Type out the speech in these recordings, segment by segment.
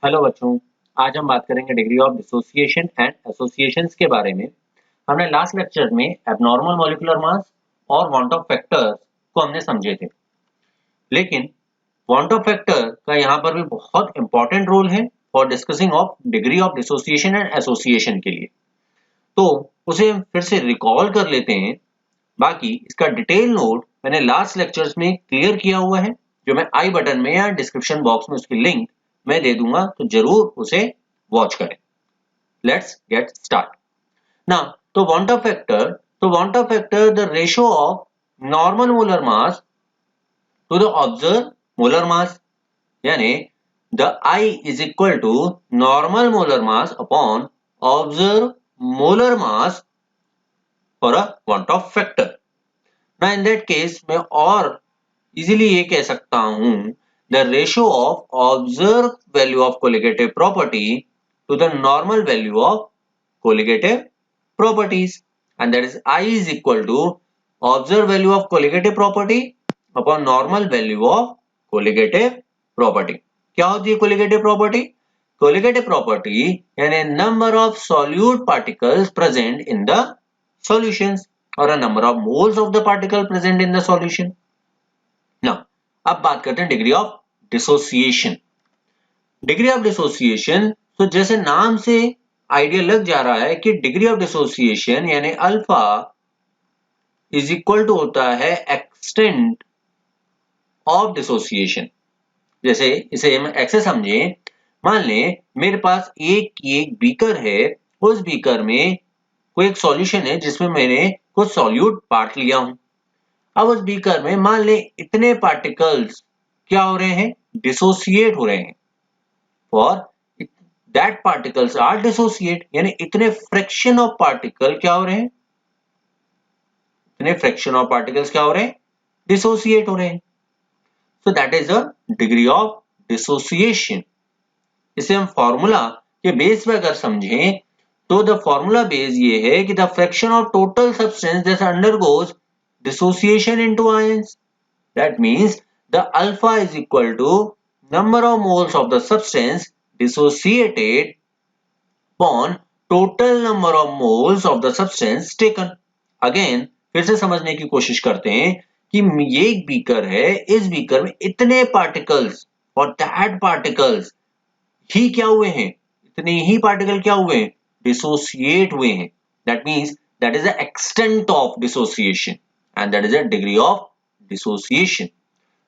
Hello बच्चों, आज हम बात करेंगे degree of dissociation and associations के बारे में। हमने लास्ट लेक्चर में एबनॉर्मल मॉलिक्यूलर मास और वांट ऑफ फैक्टर्स को हमने समझे थे, लेकिन वांट ऑफ फैक्टर का यहाँ पर भी बहुत इंपॉर्टेंट रोल है for discussing of degree of dissociation and association के लिए। तो उसे हम फिर से रिकॉल कर लेते हैं। बाकी इसका डिटेल नोट मैंने लास्ट लेक्चर्स में क्लियर किया हुआ है, जो मैं आई बटन में या डिस्क्रिप्शन बॉक्स में उसकी लिंक मैं दे दूंगा, तो जरूर उसे वॉच करें। Let's get start now. तो van't Hoff factor the ratio of normal molar mass to the observed molar mass, यानी the i is equal to normal molar mass upon observe molar mass for a van't Hoff factor. ना in that case मैं और easily ये कह सकता हूं, the ratio of observe value of colligative property to the normal value of colligative properties, and that is I is equal to observe value of colligative property upon normal value of colligative property. क्या होती है colligative property? Colligative property यानी number of solute particles present in the solutions और a number of moles of the particle present in the solution. Now, अब बात करते हैं degree of dissociation. Degree of dissociation, तो जैसे नाम से आइडिया लग जा रहा है कि डिग्री ऑफ डिसोसिएशन यानी अल्फा इज इक्वल टू होता है एक्सटेंट ऑफ डिसोसिएशन। जैसे इसे हम ऐसे समझे, मान लें मेरे पास एक बीकर है, उस बीकर में कोई एक सॉल्यूशन है जिसमें मैंने कुछ सॉल्यूट पार्ट लिया हूं। अब उस बीकर में मान लें इतने पार्टिकल्स क्या हो रहे हैं, डिसोसिएट हो रहे हैं। For that particles are dissociate, यानी इतने फ्रैक्शन ऑफ पार्टिकल क्या हो रहे हैं, इतने फ्रैक्शन ऑफ पार्टिकल्स क्या हो रहे हैं, डिसोसिएट हो रहे हैं। सो that is a degree of dissociation. इसे हम फॉर्मूला के बेस पे अगर समझें तो द फॉर्मूला बेस ये है कि the fraction of total substance that undergoes dissociation into ions. That means the alpha is equal to number of moles of the substance dissociated upon total number of moles of the substance taken. Again, फिर से समझने की कोशिश करते हैं कि ये एक बीकर है, इस बीकर में इतने पार्टिकल्स और दैट पार्टिकल्स ही क्या हुए हैं, इतने ही पार्टिकल क्या हुए हैं, डिसोसिएट हुए हैं। That means that is the extent of dissociation. And that is a degree of dissociation.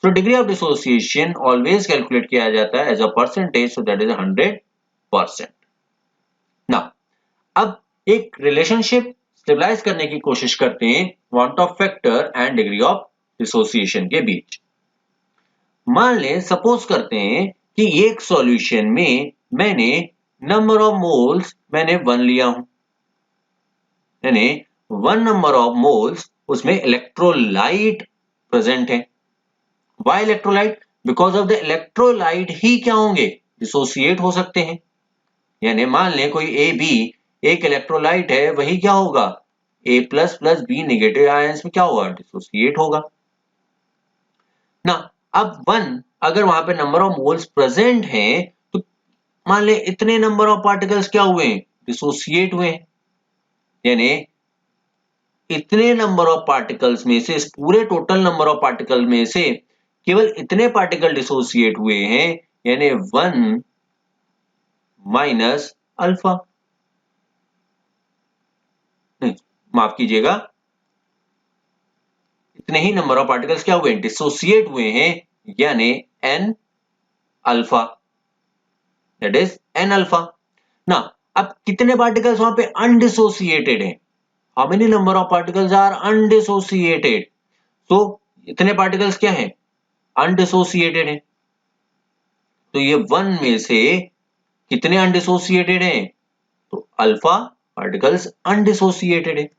So degree of dissociation always calculate किया जाता है as a percentage, so that is 100%. Now, अब एक relationship stabilize करने की कोशिश करते हैं want of factor and degree of dissociation के बीच। मान लें सपोज करते हैं कि एक सॉल्यूशन में मैंने नंबर ऑफ मोल्स मैंने 1 लिया हूं, यानी 1 नंबर ऑफ मोल्स उसमें इलेक्ट्रोलाइट प्रेजेंट है। Why electrolyte? Because of the electrolyte ही क्या होंगे, डिसोसिएट हो सकते हैं। यानी मान लें कोई ए बी एक इलेक्ट्रोलाइट है, वही क्या होगा, A plus plus B negative ions में क्या होगा, डिसोसिएट होगा ना। अब 1 अगर वहां पे नंबर ऑफ मोल्स प्रेजेंट हैं, तो मान लें इतने नंबर ऑफ पार्टिकल्स क्या हुए, डिसोसिएट हुए। यानी इतने नंबर ऑफ पार्टिकल्स में से, इस पूरे टोटल नंबर ऑफ पार्टिकल में से केवल इतने पार्टिकल डिसोसिएट हुए हैं, यानी 1 माइनस अल्फा, माफ कीजिएगा, इतने ही नंबर ऑफ पार्टिकल्स क्या हुए, डिसोसिएट हुए हैं, यानी n alpha, that is n alpha ना। अब कितने पार्टिकल्स वहां पे अनडिसोसिएटेड हैं, how many number of particles are undissociated, तो इतने पार्टिकल्स क्या हैं, अनडिसोसिएटेड हैं। तो ये 1 में से कितने अनडिसोसिएटेड हैं, तो अल्फा पार्टिकल्स अनडिसोसिएटेड है।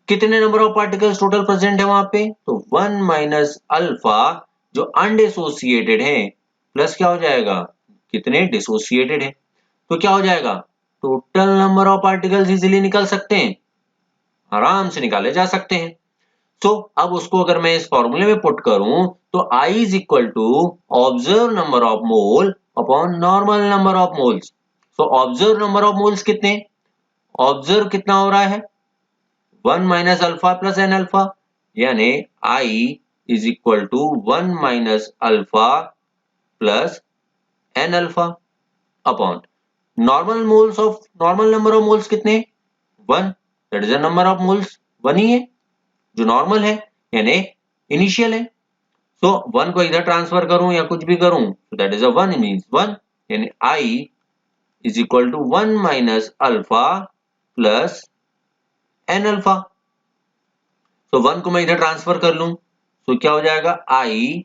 कितने number of particles total present है वहां पे, तो 1 माइनस अल्फा जो अनडिसोसिएटेड है, प्लस क्या हो जाएगा, कितने डिसोसिएटेड है, तो क्या हो जाएगा, total number of particles easily निकल सकते हैं, आराम से निकाले जा सकते हैं। सो अब उसको अगर मैं इस फॉर्मूले में पुट करूं तो I is equal to observe number of mole upon normal number of moles. So observe number of moles कितने, ऑब्जर्व कितना हो रहा है 1 minus alpha plus n alpha, यानी I is equal to 1 minus alpha plus n alpha upon normal moles of normal number of moles कितने 1, that is the number of moles 1 ही है जो नॉर्मल है यानी इनिशियल है। सो 1 को इधर ट्रांसफर करूं या कुछ भी करूं तो दैट इज अ 1 मींस 1, यानी I is equal to 1 minus alpha plus n alpha. So 1 को मैं इधर ट्रांसफर कर लूं तो क्या हो जाएगा I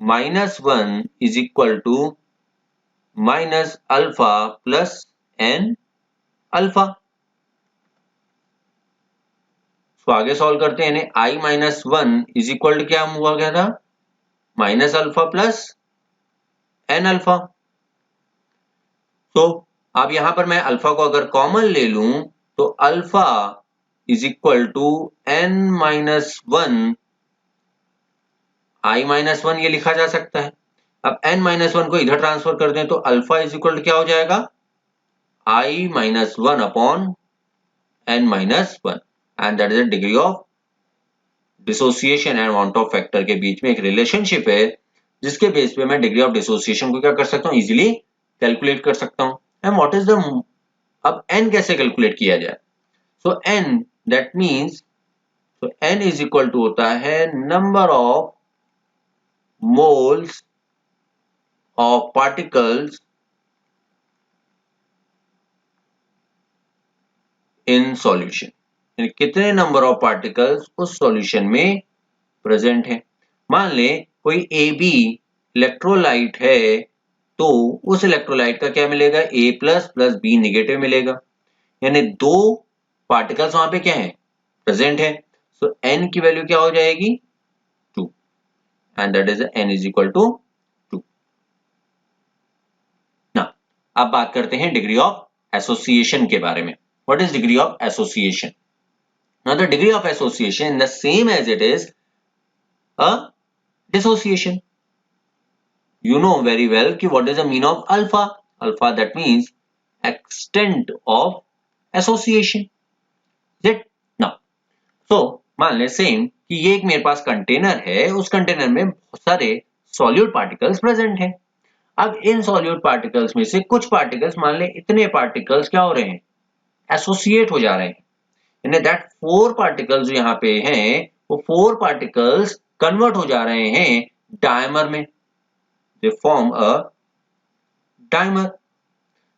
minus 1 is equal to minus alpha plus n alpha. तो आगे सॉल्व करते हैं, यानी I minus 1 is equal to क्या हुआ गया था minus alpha plus n alpha. तो अब यहां पर मैं अल्फा को अगर कॉमन ले लूं तो alpha is equal to n minus 1 I minus 1 ये लिखा जा सकता है। अब n माइनस 1 को इधर ट्रांसफर कर दें तो अल्फा इज इक्वल टू क्या हो जाएगा I minus 1 upon n minus 1, and that is the degree of dissociation and want Hoff factor के बीच में एक रिलेशनशिप है जिसके बेस पे मैं डिग्री ऑफ डिसोसिएशन को क्या कर सकता हूँ इजीली कैलकुलेट कर सकता हूँ। एंड व्हाट इज द, अब n कैसे कैलकुलेट किया जाए, so n that means, so n is equal to होता है number of moles of particles in solution, यानी कितने नंबर ऑफ पार्टिकल्स उस सॉल्यूशन में प्रेजेंट है। मान ले कोई AB इलेक्ट्रोलाइट है तो उस इलेक्ट्रोलाइट का क्या मिलेगा A plus plus B negative मिलेगा, यानी दो पार्टिकल्स वहां पे क्या है प्रेजेंट है। सो n की वैल्यू क्या हो जाएगी 2, and that is n is equal to 2। ना अब बात करते हैं डिग्री ऑफ एसोसिएशन के बारे में। What is degree of association? Now the degree of association the same as it is a dissociation. You know very well कि what is the mean of alpha? Alpha that means extent of association. That now, so मान ले same कि ये एक मेरे पास container है, उस container में बहुत सारे सॉल्यूट पार्टिकल्स प्रेजेंट हैं। अब इन सॉल्यूट पार्टिकल्स में से कुछ पार्टिकल्स, मान ले इतने पार्टिकल्स क्या हो रहे हैं एसोसिएट हो जा रहे हैं, यानी दैट 4 पार्टिकल्स जो यहाँ पे हैं वो 4 पार्टिकल्स कन्वर्ट हो जा रहे हैं डायमर में, they form a dimer.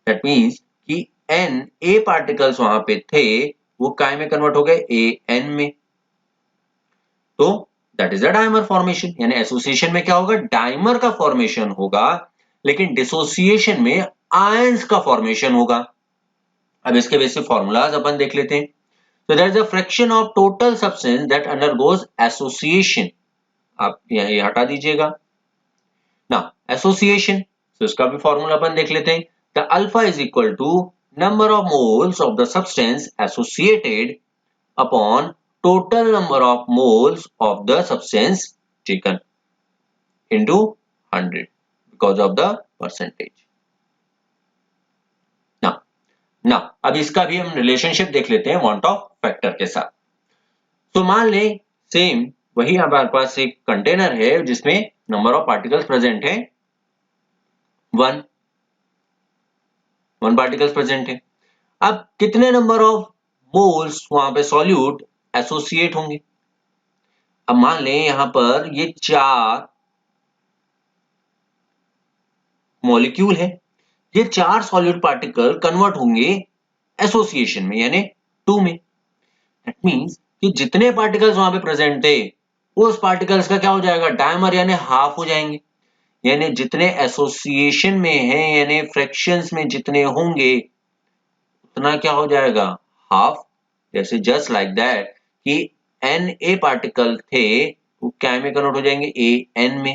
That means कि n a पार्टिकल्स वहां पे थे वो काय में कन्वर्ट हो गए a n में, तो that is the dimer formation, यानी एसोसिएशन में क्या होगा डायमर का फॉर्मेशन होगा, लेकिन डिसोसिएशन में आयंस का फॉर्मेशन होगा। अब इसके बेसिक फॉर्मूलाज अपन देख लेते हैं। So there is a fraction of total substance that undergoes association. आप ये हटा दीजिएगा। Now association, so इसका भी फॉर्मूला अपन देख लेते हैं। The alpha is equal to number of moles of the substance associated upon total number of moles of the substance taken into 100 because of the percentage. Now अब इसका भी हम relationship देख लेते हैं वांट ऑफ फैक्टर के साथ। तो मान ले सेम वही हमारे पास एक कंटेनर है जिसमें नंबर ऑफ पार्टिकल्स प्रेजेंट है 1 पार्टिकल्स प्रेजेंट है। अब कितने नंबर ऑफ मोल्स वहां पे सॉल्यूट एसोसिएट होंगे? अब मान लें यहां पर ये 4 मॉलिक्यूल है, ये 4 सॉल्यूट पार्टिकल कन्वर्ट होंगे एसोसिएशन में यानी 2 में। दैट मींस कि जितने पार्टिकल्स वहां पे प्रेजेंट थे उस पार्टिकल्स का क्या हो जाएगा डायमर यानी हाफ हो जाएंगे, यानी जितने एसोसिएशन में हैं यानी फ्रैक्शंस में जितने होंगे उतना क्या हो जाएगा हाफ। जैसे जस्ट लाइक दैट कि एन ए पार्टिकल थे वो क्या में कन्वर्ट हो जाएंगे ए एन में,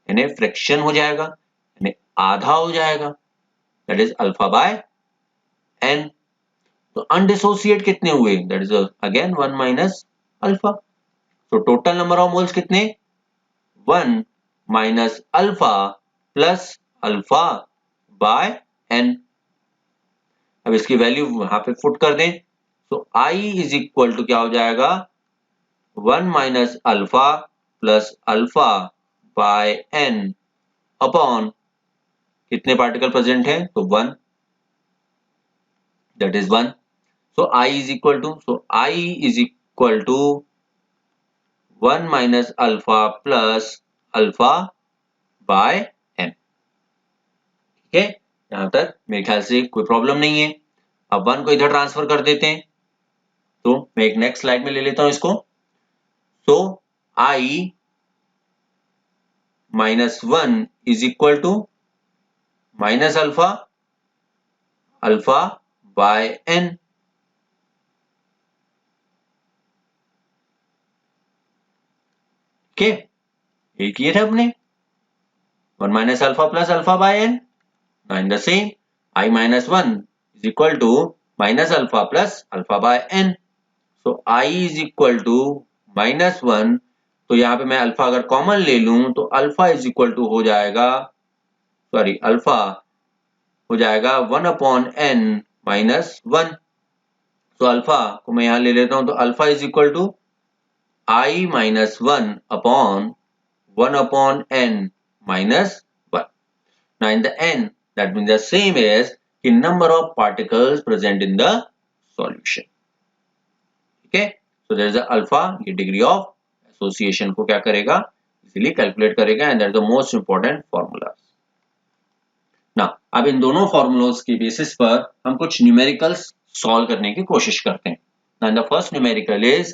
यानी फ्रैक्शन हो जाएगा यानी आधा हो जाएगा, that is alpha by n. तो अनडिसोसिएट कितने हुए that is again 1 minus alpha. तो टोटल नंबर ऑफ मोल्स कितने? 1 minus alpha plus alpha by n। अब इसकी वैल्यू वहां पे पुट कर दें तो I इज इक्वल टू क्या हो जाएगा? 1 minus alpha plus alpha by n upon कितने पार्टिकल प्रेजेंट हैं? तो 1, that is 1. So I is equal to 1 minus alpha plus alpha by n। ठीक है, यहां तक मेरे ख्याल से कोई प्रॉब्लम नहीं है। अब 1 को इधर ट्रांसफर कर देते हैं, तो मैं एक नेक्स्ट स्लाइड में ले लेता हूं इसको। So I minus 1 is equal to minus alpha by n। Okay, ये किए थे अपने 1 minus alpha plus alpha by n। Now in the same, I minus 1 is equal to minus alpha plus alpha by n। So I is equal to minus 1, तो यहाँ पे मैं alpha अगर common ले लूं तो अल्फा इज इक्वल टू हो जाएगा, सॉरी अल्फा हो जाएगा 1 अपॉन n माइनस 1। तो अल्फा को मैं यहाँ ले लेता हूं तो alpha is equal to I minus 1 upon 1 upon n minus 1। Now in the n, that means the same as the number of particles present in the solution। ठीक है, so there is a alpha, ये degree of association को क्या करेगा? Easily calculate करेगा, and that is the most important formulas। Now अब इन दोनों formulas के बेसिस पर हम कुछ न्यूमेरिकल्स सॉल्व करने की कोशिश करते हैं। Now the first numerical is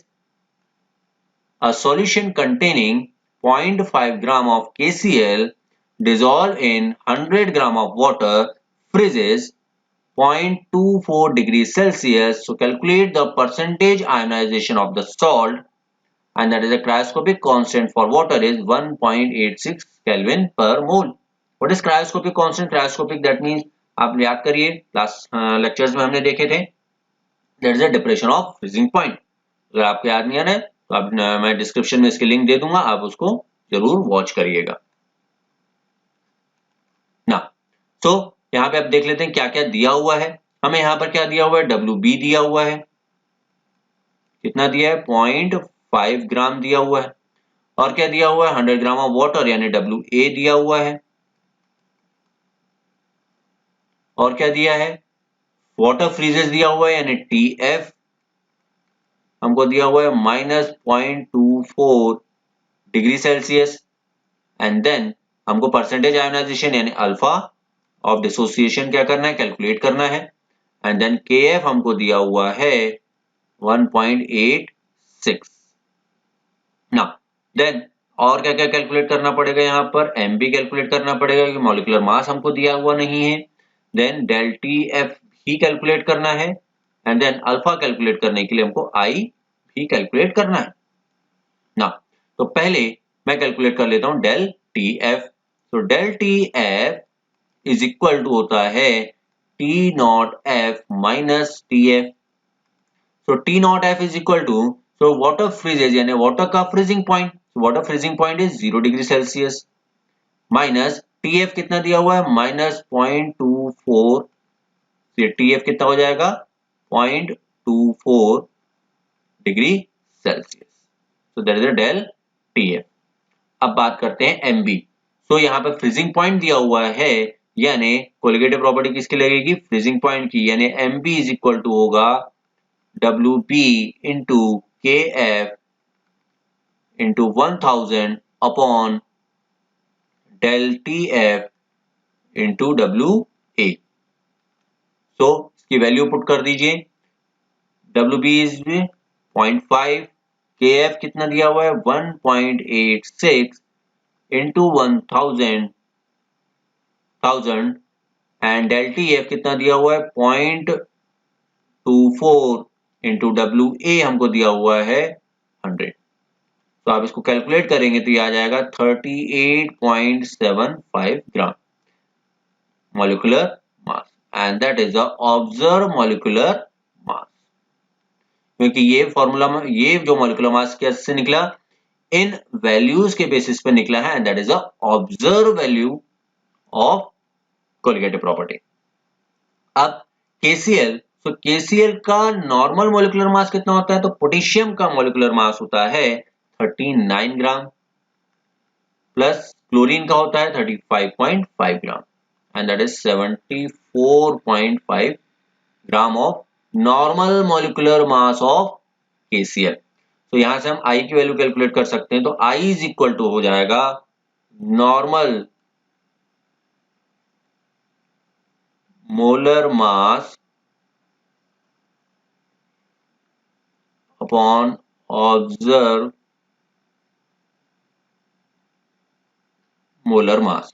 a solution containing 0.5 gram of KCl dissolved in 100 gram of water freezes 0.24 degrees Celsius. So calculate the percentage ionization of the salt, and that is the cryoscopic constant for water is 1.86 Kelvin per mole। What is cryoscopic constant? Cryoscopic that means आप याद करिए last lectures में हमने देखे थे, that is the depression of freezing point। अगर आपको याद नहीं आ रहा है तो आप मैं डिस्क्रिप्शन में इसकी लिंक दे दूंगा, आप उसको जरूर वॉच करिएगा ना। तो यहाँ पे आप देख लेते हैं क्या क्या दिया हुआ है। हमें यहाँ पर क्या दिया हुआ है? WB दिया हुआ है, कितना दिया है? 0.5 ग्राम दिया हुआ है। और क्या दिया हुआ है? 100 ग्राम ऑफ वाटर यानी WA दिया हुआ है। और क्या दिया है? वाटर फ्रीजेस दिया हुआ है यानी TF हमको दिया हुआ है -0.24 डिग्री सेल्सियस। एंड देन हमको परसेंटेज आयोनाइजेशन यानी अल्फा ऑफ डिसोसिएशन क्या करना है? कैलकुलेट करना है। एंड देन KF हमको दिया हुआ है 1.86। ना देन और क्या क्या कैलकुलेट करना पड़ेगा? यहाँ पर M भी कैलकुलेट करना पड़ेगा क्योंकि मॉलिक्यूलर मास हमको दिया हुआ नहीं है। देन डेल TF भी कैलकुलेट करना है, एंड देन अल्फा कैलकुलेट करने के लिए हमको I भी कैलकुलेट करना है ना। तो पहले मैं कैलकुलेट कर लेता हूं डेल TF। तो del TF is equal to होता है T naught F minus TF। तो T naught F is equal to, so water freezes यानी वाटर का freezing point, water freezing point is 0 degree Celsius minus TF कितना दिया हुआ है? -0.24। TF कितना हो जाएगा? 0.24 degree Celsius. So that is the del TF। अब बात करते हैं MB। सो यहाँ पे फ्रीजिंग पॉइंट दिया हुआ है यानी कोलिगेटिव प्रॉपर्टी किसकी लगेगी? फ्रीजिंग पॉइंट की, यानी MB इज इक्वल टू होगा WB into KF into 1000 upon del TF into WA। So इसकी वैल्यू पुट कर दीजिए। WB इज 0.5, KF कितना दिया हुआ है? 1.86 इंटू 1000 एंड डेल TF कितना दिया हुआ है? 0.24 इंटू WA हमको दिया हुआ है 100। तो आप इसको कैलकुलेट करेंगे तो ये आ जाएगा 38.75 ग्राम molecular mass, and that is the observed molecular mass। क्योंकि ये फॉर्मूला में ये जो मॉलिक्यूलर मास कैसे निकला, इन वैल्यूज के बेसिस पे निकला है, and that is a observe value of colligative property. अब KCl, तो KCl का नॉर्मल मॉलिक्यूलर मास कितना होता है, तो पोटेशियम का मॉलिक्यूलर मास होता है 39 ग्राम, प्लस क्लोरीन का होता है 35.5 gram, and that is 74.5 gram of normal molecular mass of KCl। तो यहां से हम I की वैल्यू कैलकुलेट कर सकते हैं, तो I इज इक्वल टू हो जाएगा normal molar mass upon observe molar mass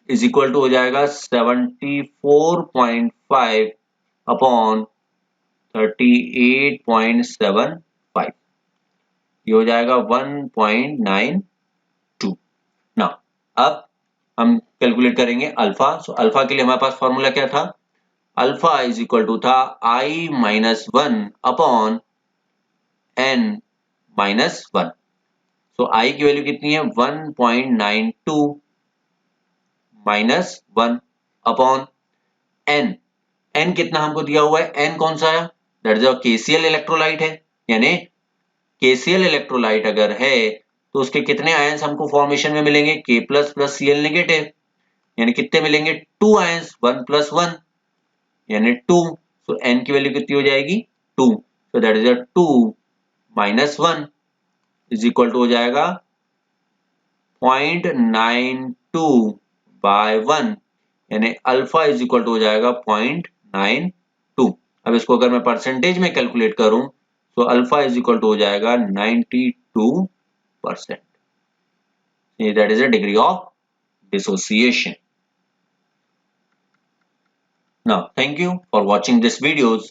is equal to हो जाएगा 74.5 अपॉन 38.75, ये हो जाएगा 1.92। ना अब हम कैलकुलेट करेंगे अल्फा। सो अल्फा के लिए हमारे पास फॉर्मूला क्या था, अल्फा इज इक्वल टू था I minus 1 upon n minus 1। So I की वैल्यू कितनी है 1.92 माइनस 1 अपॉन n। n कितना हमको दिया हुआ है, n कौन सा है, दैट इज KCl इलेक्ट्रोलाइट है, यानी KCl इलेक्ट्रोलाइट अगर है तो उसके कितने आयंस हमको फॉर्मेशन में मिलेंगे, K plus plus Cl negative, यानी कितने मिलेंगे 2 आयंस, 1 प्लस 1 यानी 2। सो n की वैल्यू कितनी हो जाएगी 2, so that is 2 minus 1 is equal to हो जाएगा 0.92 बाय 1, यानी अल्फा इज इक्वल टू हो जाएगा 0.92। अब इसको अगर मैं परसेंटेज में कैलकुलेट करूं तो अल्फा इज इक्वल टू हो जाएगा 92%। That is a degree of dissociation. Now, thank you for watching this videos.